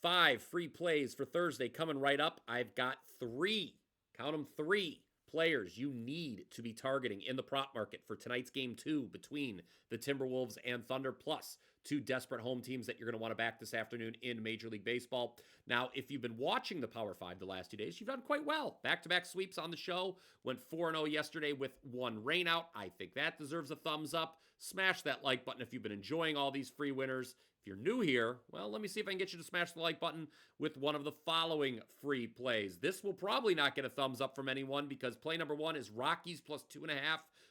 5 free plays for Thursday coming right up. I've got 3, count them 3 players you need to be targeting in the prop market for tonight's game 2 between the Timberwolves and Thunder, plus 2 desperate home teams that you're going to want to back this afternoon in Major League Baseball. Now, if you've been watching the Power 5 the last 2 days, you've done quite well. Back-to-back sweeps on the show. Went 4-0 yesterday with 1 rainout. I think that deserves a thumbs up. Smash that like button if you've been enjoying all these free winners. If you're new here, well, let me see if I can get you to smash the like button with one of the following free plays. This will probably not get a thumbs up from anyone because play number 1 is Rockies plus 2.5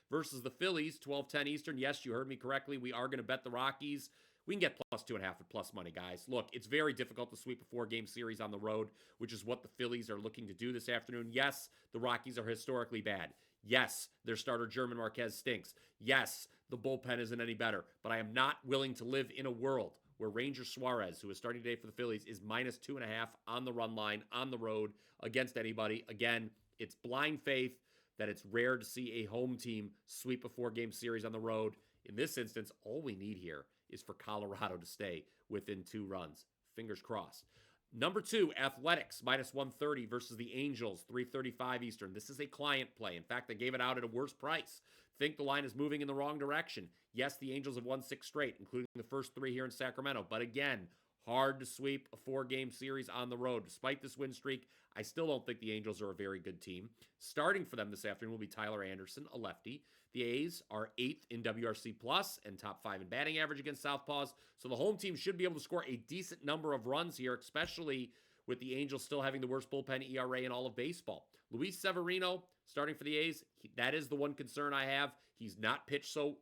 versus the Phillies, 12:10 Eastern. Yes, you heard me correctly. We are going to bet the Rockies. We can get plus 2.5 at plus money, guys. Look, it's very difficult to sweep a 4-game series on the road, which is what the Phillies are looking to do this afternoon. Yes, the Rockies are historically bad. Yes, their starter German Marquez stinks. Yes, the bullpen isn't any better. But I am not willing to live in a world where Ranger Suarez, who is starting today for the Phillies, is minus 2.5 on the run line, on the road, against anybody. Again, it's blind faith that it's rare to see a home team sweep a 4-game series on the road. In this instance, all we need here is for Colorado to stay within 2 runs. Fingers crossed. Number 2, Athletics, minus 130 versus the Angels, 3:35 Eastern. This is a client play. In fact, they gave it out at a worse price. Think the line is moving in the wrong direction. Yes, the Angels have won 6 straight, including the first 3 here in Sacramento. But again, hard to sweep a 4-game series on the road. Despite this win streak, I still don't think the Angels are a very good team. Starting for them this afternoon will be Tyler Anderson, a lefty. The A's are 8th in WRC plus and top 5 in batting average against southpaws. So the home team should be able to score a decent number of runs here, especially with the Angels still having the worst bullpen ERA in all of baseball. Luis Severino, starting for the A's, that is the one concern I have. He's not pitched so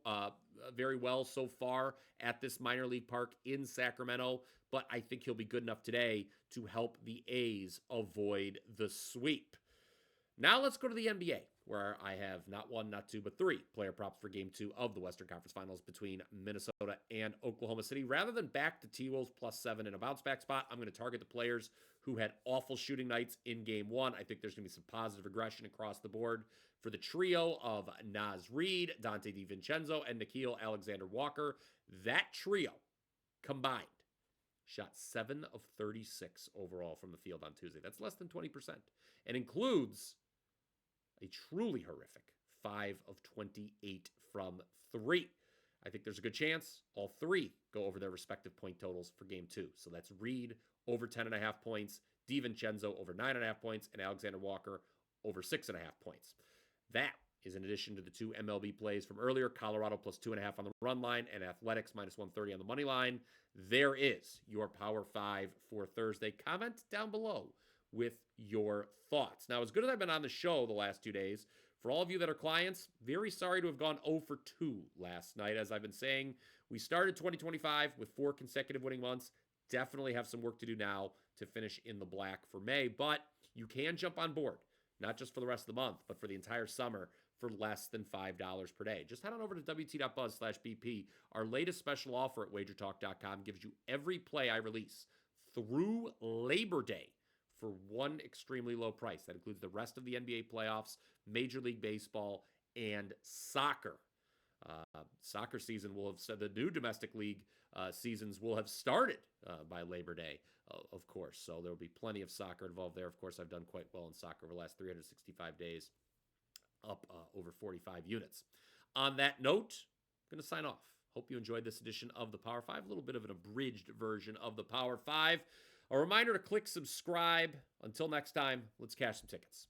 very well so far at this minor league park in Sacramento, but I think he'll be good enough today to help the A's avoid the sweep. Now let's go to the NBA, where I have not 1, not 2, but 3 player props for Game 2 of the Western Conference Finals between Minnesota and Oklahoma City. Rather than back to T-Wolves plus 7 in a bounce-back spot, I'm going to target the players who had awful shooting nights in Game 1. I think there's going to be some positive regression across the board for the trio of Naz Reid, Dante DiVincenzo, and Nickeil Alexander-Walker. That trio combined shot 7 of 36 overall from the field on Tuesday. That's less than 20%, and includes a truly horrific 5 of 28 from 3. I think there's a good chance all 3 go over their respective point totals for Game 2. So that's Reed over 10.5 points, DiVincenzo over 9.5 points, and Alexander Walker over 6.5 points. That is in addition to the 2 MLB plays from earlier, Colorado plus 2.5 on the run line and Athletics minus 130 on the money line. There is your Power 5 for Thursday. Comment down below with your thoughts. Now, as good as I've been on the show the last 2 days, for all of you that are clients, very sorry to have gone 0 for 2 last night. As I've been saying, we started 2025 with 4 consecutive winning months. Definitely have some work to do now to finish in the black for May, but you can jump on board, not just for the rest of the month, but for the entire summer for less than $5 per day. Just head on over to wt.buzz/BP. Our latest special offer at WagerTalk.com gives you every play I release through Labor Day for one extremely low price. That includes the rest of the NBA playoffs, Major League Baseball, and soccer. Soccer season will have said the new domestic league seasons will have started by Labor Day, of course. So there will be plenty of soccer involved there. Of course, I've done quite well in soccer over the last 365 days, up over 45 units. On that note, I'm going to sign off. Hope you enjoyed this edition of the Power 5, a little bit of an abridged version of the Power 5. A reminder to click subscribe. Until next time, let's cash some tickets.